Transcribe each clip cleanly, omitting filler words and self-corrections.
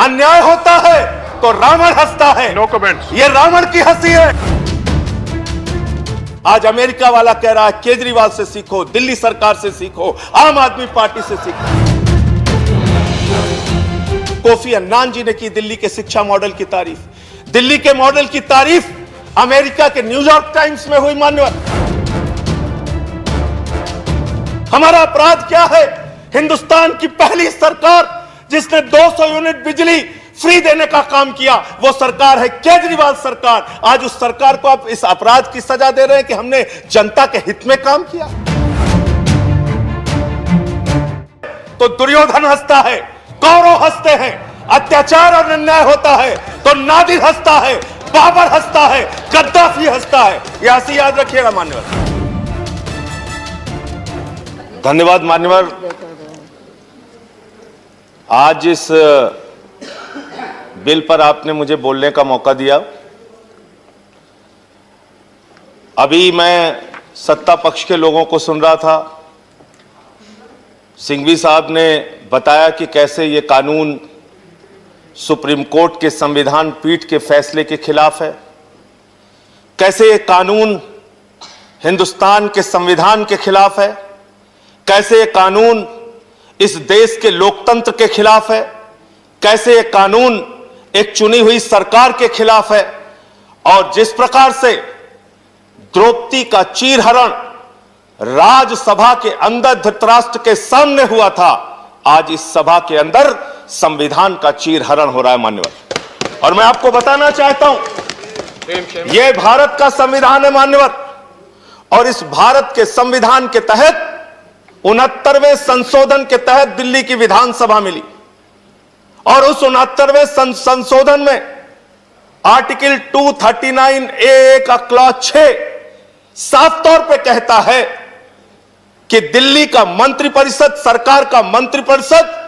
अन्याय होता है तो रावण हंसता है। No comments. ये रावण की हंसी है। आज अमेरिका वाला कह रहा है केजरीवाल से सीखो, दिल्ली सरकार से सीखो, आम आदमी पार्टी से सीखो। कोफी अन्नान जी ने की दिल्ली के शिक्षा मॉडल की तारीफ। दिल्ली के मॉडल की तारीफ अमेरिका के न्यूयॉर्क टाइम्स में हुई मान्यवर। हमारा अपराध क्या है? हिंदुस्तान की पहली सरकार जिसने 200 यूनिट बिजली फ्री देने का काम किया, वो सरकार है केजरीवाल सरकार। आज उस सरकार को आप इस अपराध की सजा दे रहे हैं कि हमने जनता के हित में काम किया। तो दुर्योधन हंसता है, कौरव हंसते हैं। अत्याचार और अन्याय होता है तो नादिर हंसता है, बाबर हंसता है, गद्दाफी हंसता है। यह हंसी याद रखिएगा मान्यवर। धन्यवाद मान्यवर। आज इस बिल पर आपने मुझे बोलने का मौका दिया। अभी मैं सत्ता पक्ष के लोगों को सुन रहा था। सिंघवी साहब ने बताया कि कैसे ये कानून सुप्रीम कोर्ट के संविधान पीठ के फैसले के खिलाफ है, कैसे ये कानून हिंदुस्तान के संविधान के खिलाफ है, कैसे ये कानून इस देश के लोकतंत्र के खिलाफ है, कैसे ये कानून एक चुनी हुई सरकार के खिलाफ है। और जिस प्रकार से द्रौपदी का चीरहरण राज्यसभा के अंदर धृतराष्ट्र के सामने हुआ था, आज इस सभा के अंदर संविधान का चीरहरण हो रहा है मान्यवर। और मैं आपको बताना चाहता हूं, यह भारत का संविधान है मान्यवर, और इस भारत के संविधान के तहत 69वें संशोधन के तहत दिल्ली की विधानसभा मिली। और उस 69वें संशोधन में आर्टिकल 239A का क्लॉज 6 साफ तौर पे कहता है कि दिल्ली का मंत्रिपरिषद, सरकार का मंत्रिपरिषद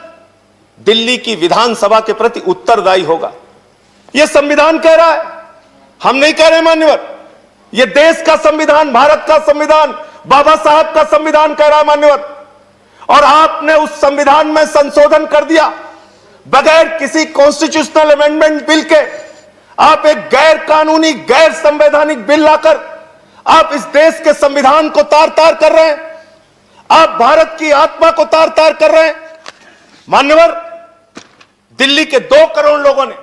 दिल्ली की विधानसभा के प्रति उत्तरदायी होगा। यह संविधान कह रहा है, हम नहीं कह रहे मान्यवर। यह देश का संविधान, भारत का संविधान, बाबा साहब का संविधान कह रहा है मान्यवर। और आपने उस संविधान में संशोधन कर दिया बगैर किसी कॉन्स्टिट्यूशनल अमेंडमेंट बिल के। आप एक गैर कानूनी, गैर संवैधानिक बिल लाकर आप इस देश के संविधान को तार तार कर रहे हैं। आप भारत की आत्मा को तार तार कर रहे हैं मान्यवर। दिल्ली के 2 करोड़ लोगों ने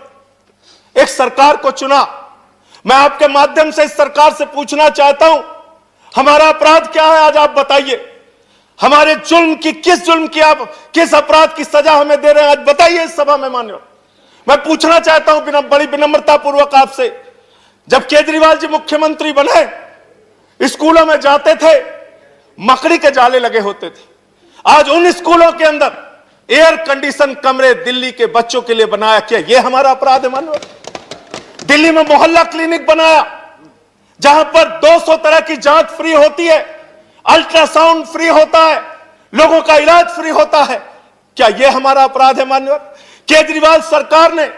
एक सरकार को चुना। मैं आपके माध्यम से इस सरकार से पूछना चाहता हूं, हमारा अपराध क्या है? आज आप बताइए। हमारे जुल्म की, किस जुल्म की आप, किस अपराध की सजा हमें दे रहे हैं? आज बताइए इस सभा में मान्यवर। मैं पूछना चाहता हूं बड़ी विनम्रता पूर्वक आपसे, जब केजरीवाल जी मुख्यमंत्री बने, स्कूलों में जाते थे, मकड़ी के जाले लगे होते थे। आज उन स्कूलों के अंदर एयर कंडीशन कमरे दिल्ली के बच्चों के लिए बनाया। क्या यह हमारा अपराध है मान्यवर? दिल्ली में मोहल्ला क्लिनिक बनाया जहां पर 200 तरह की जांच फ्री होती है, अल्ट्रासाउंड फ्री होता है, लोगों का इलाज फ्री होता है। क्या यह हमारा अपराध है मान्यवर? केजरीवाल सरकार ने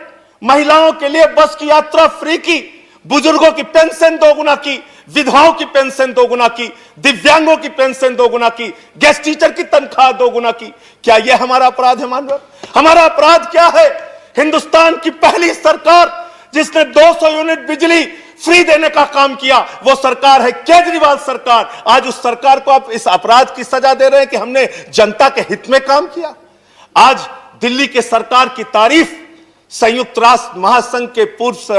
महिलाओं के लिए बस की यात्रा फ्री की, बुजुर्गों की पेंशन 2 गुना की, विधवाओं की पेंशन 2 गुना की, दिव्यांगों की पेंशन 2 गुना की, गेस्ट टीचर की तनख्वाह 2 गुना की। क्या यह हमारा अपराध है मान्यवर? हमारा अपराध क्या है? हिंदुस्तान की पहली सरकार जिसने 200 यूनिट बिजली फ्री देने का काम किया, वो सरकार है केजरीवाल सरकार। आज उस सरकार को आप इस अपराध की सजा दे रहे हैं कि हमने जनता के हित में काम किया। आज दिल्ली के सरकार की तारीफ संयुक्त राष्ट्र महासंघ के पूर्व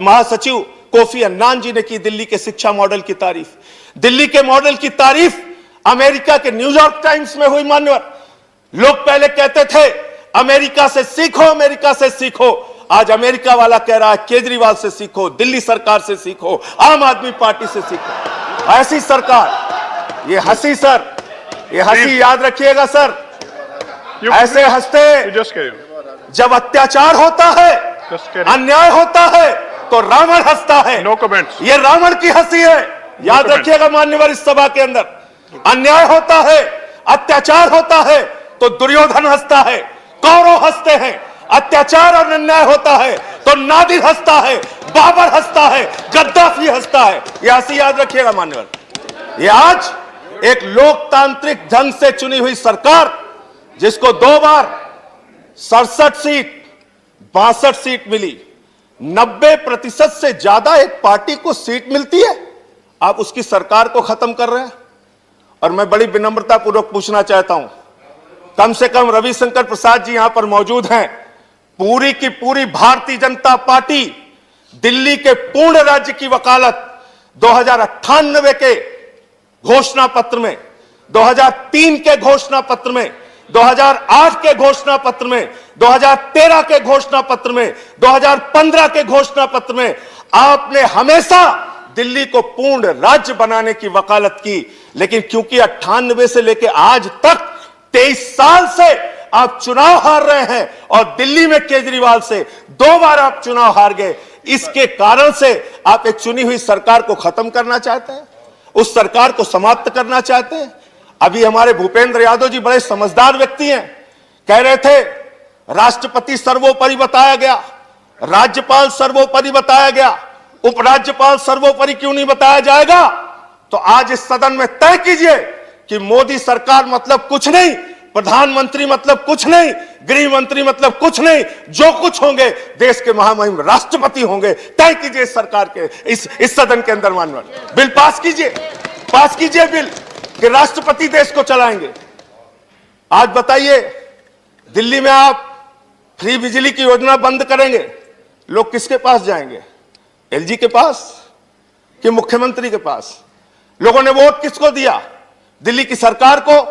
महासचिव कोफी अन्नान जी ने की दिल्ली के शिक्षा मॉडल की तारीफ। दिल्ली के मॉडल की तारीफ अमेरिका के न्यूयॉर्क टाइम्स में हुई मान्यवर। लोग पहले कहते थे अमेरिका से सीखो, अमेरिका से सीखो। आज अमेरिका वाला कह रहा है केजरीवाल से सीखो, दिल्ली सरकार से सीखो, आम आदमी पार्टी से सीखो। ऐसी सरकार, ये हंसी सर, ये हंसी याद रखिएगा सर। ऐसे हंसते जब अत्याचार होता है, अन्याय होता है तो रावण हंसता है। No comments. ये रावण की हंसी है, याद रखिएगा मान्यवर। इस सभा के अंदर अन्याय होता है, अत्याचार होता है तो दुर्योधन हंसता है, कौरव हंसते हैं। अत्याचार और अन्याय होता है तो नादिर हंसता है, बाबर हंसता है, गद्दाफी हंसता है। यह हंसी याद रखिएगा मान्यवर। ये आज एक लोकतांत्रिक ढंग से चुनी हुई सरकार, जिसको 2 बार 67 सीट 62 सीट मिली। 90% से ज्यादा एक पार्टी को सीट मिलती है, आप उसकी सरकार को खत्म कर रहे हैं। और मैं बड़ी विनम्रता पूर्वक पूछना चाहता हूं, कम से कम रविशंकर प्रसाद जी यहां पर मौजूद हैं, पूरी की पूरी भारतीय जनता पार्टी दिल्ली के पूर्ण राज्य की वकालत 2098 के घोषणा पत्र में, 2003 के घोषणा पत्र में, 2008 के घोषणा पत्र में, 2013 के घोषणा पत्र में, 2015 के घोषणा पत्र में आपने हमेशा दिल्ली को पूर्ण राज्य बनाने की वकालत की। लेकिन क्योंकि 98 से लेकर आज तक 23 साल से आप चुनाव हार रहे हैं और दिल्ली में केजरीवाल से 2 बार आप चुनाव हार गए, इसके कारण से आप एक चुनी हुई सरकार को खत्म करना चाहते हैं, उस सरकार को समाप्त करना चाहते हैं। अभी हमारे भूपेंद्र यादव जी बड़े समझदार व्यक्ति हैं, कह रहे थे राष्ट्रपति सर्वोपरि बताया गया, राज्यपाल सर्वोपरि बताया गया, उपराज्यपाल सर्वोपरि क्यों नहीं बताया जाएगा। तो आज इस सदन में तय कीजिए कि मोदी सरकार मतलब कुछ नहीं, प्रधानमंत्री मतलब कुछ नहीं, गृह मंत्री मतलब कुछ नहीं, जो कुछ होंगे देश के महामहिम राष्ट्रपति होंगे। तय कीजिए इस सरकार के इस सदन के अंदर माननीय बिल पास कीजिए बिल कि राष्ट्रपति देश को चलाएंगे। आज बताइए, दिल्ली में आप फ्री बिजली की योजना बंद करेंगे, लोग किसके पास जाएंगे? एलजी के पास कि मुख्यमंत्री के पास? लोगों ने वोट किसको दिया, दिल्ली की सरकार को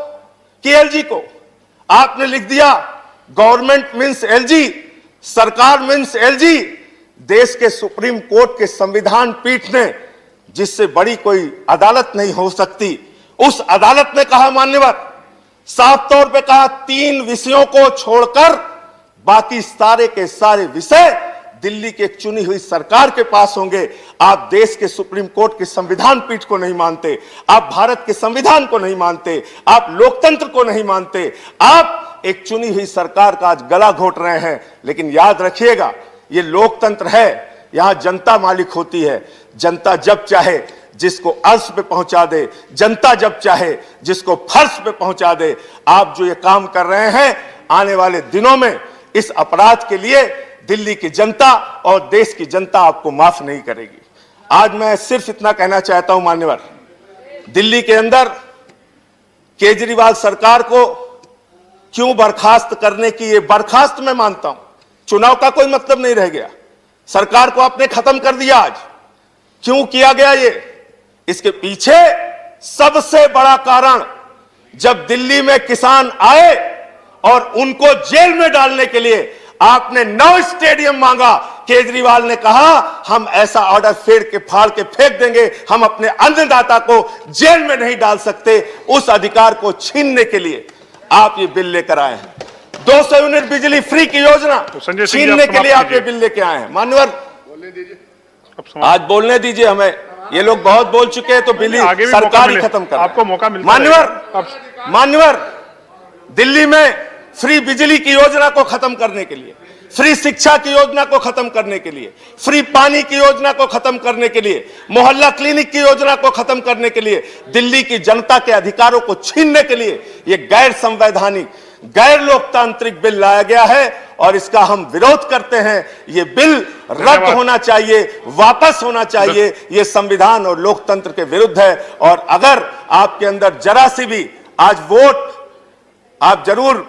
कि एलजी को? आपने लिख दिया गवर्नमेंट मींस एलजी, सरकार मींस एलजी। देश के सुप्रीम कोर्ट के संविधान पीठ ने, जिससे बड़ी कोई अदालत नहीं हो सकती, उस अदालत ने कहा, मान्यवर साफ तौर पे कहा, 3 विषयों को छोड़कर बाकी सारे के सारे विषय दिल्ली की एक चुनी हुई सरकार के पास होंगे। आप देश के सुप्रीम कोर्ट के संविधान पीठ को नहीं मानते, आप भारत के संविधान को नहीं मानते, आप लोकतंत्र को नहीं मानते, आप एक चुनी हुई सरकार का आज गला घोट रहे हैं। लेकिन याद रखिएगा, ये लोकतंत्र है, यहां जनता मालिक होती है। जनता जब चाहे जिसको अर्श पे पहुंचा दे, जनता जब चाहे जिसको फर्श पे पहुंचा दे। आप जो ये काम कर रहे हैं, आने वाले दिनों में इस अपराध के लिए दिल्ली की जनता और देश की जनता आपको माफ नहीं करेगी। आज मैं सिर्फ इतना कहना चाहता हूं मान्यवर, दिल्ली के अंदर केजरीवाल सरकार को क्यों बर्खास्त करने की, ये बर्खास्त मैं मानता हूं, चुनाव का कोई मतलब नहीं रह गया, सरकार को आपने खत्म कर दिया। आज क्यों किया गया ये? इसके पीछे सबसे बड़ा कारण, जब दिल्ली में किसान आए और उनको जेल में डालने के लिए आपने 9 स्टेडियम मांगा, केजरीवाल ने कहा हम ऐसा ऑर्डर फाड़ के फेंक देंगे, हम अपने अन्नदाता को जेल में नहीं डाल सकते। उस अधिकार को छीनने के लिए आप ये बिल लेकर आए हैं। 200 यूनिट बिजली फ्री की योजना छीनने के लिए आप ये बिल लेके आए हैं। मान्यवर आज बोलने दीजिए हमें, ये लोग बहुत बोल चुके हैं, तो बिल सरकार ही खत्म कर, आपको मौका मिलता है। मान्यवर दिल्ली में फ्री बिजली की योजना को खत्म करने के लिए, फ्री शिक्षा की योजना को खत्म करने के लिए, फ्री पानी की योजना को खत्म करने के लिए, मोहल्ला क्लिनिक की योजना को खत्म करने के लिए, दिल्ली की जनता के अधिकारों को छीनने के लिए यह गैर संवैधानिक, गैर लोकतांत्रिक बिल लाया गया है और इसका हम विरोध करते हैं। ये बिल रद्द होना चाहिए, वापस होना चाहिए। ये संविधान और लोकतंत्र के विरुद्ध है। और अगर आपके अंदर जरा सी भी आज वोट, आप जरूर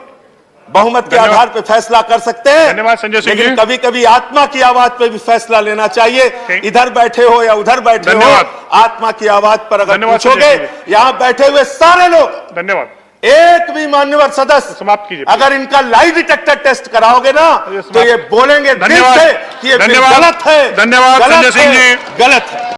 बहुमत के आधार पर फैसला कर सकते हैं, धन्यवाद संजय सिंह जी। लेकिन कभी कभी आत्मा की आवाज पर भी फैसला लेना चाहिए। इधर बैठे हो या उधर बैठे हो, आत्मा की आवाज पर अगर पूछोगे, यहां बैठे हुए सारे लोग, धन्यवाद, एक भी मान्यवर सदस्य समाप्त कीजिए, अगर इनका लाई डिटेक्टर टेस्ट कराओगे ना, तो ये बोलेंगे दिल से कि ये गलत है, धन्यवाद संजय सिंह जी, गलत है।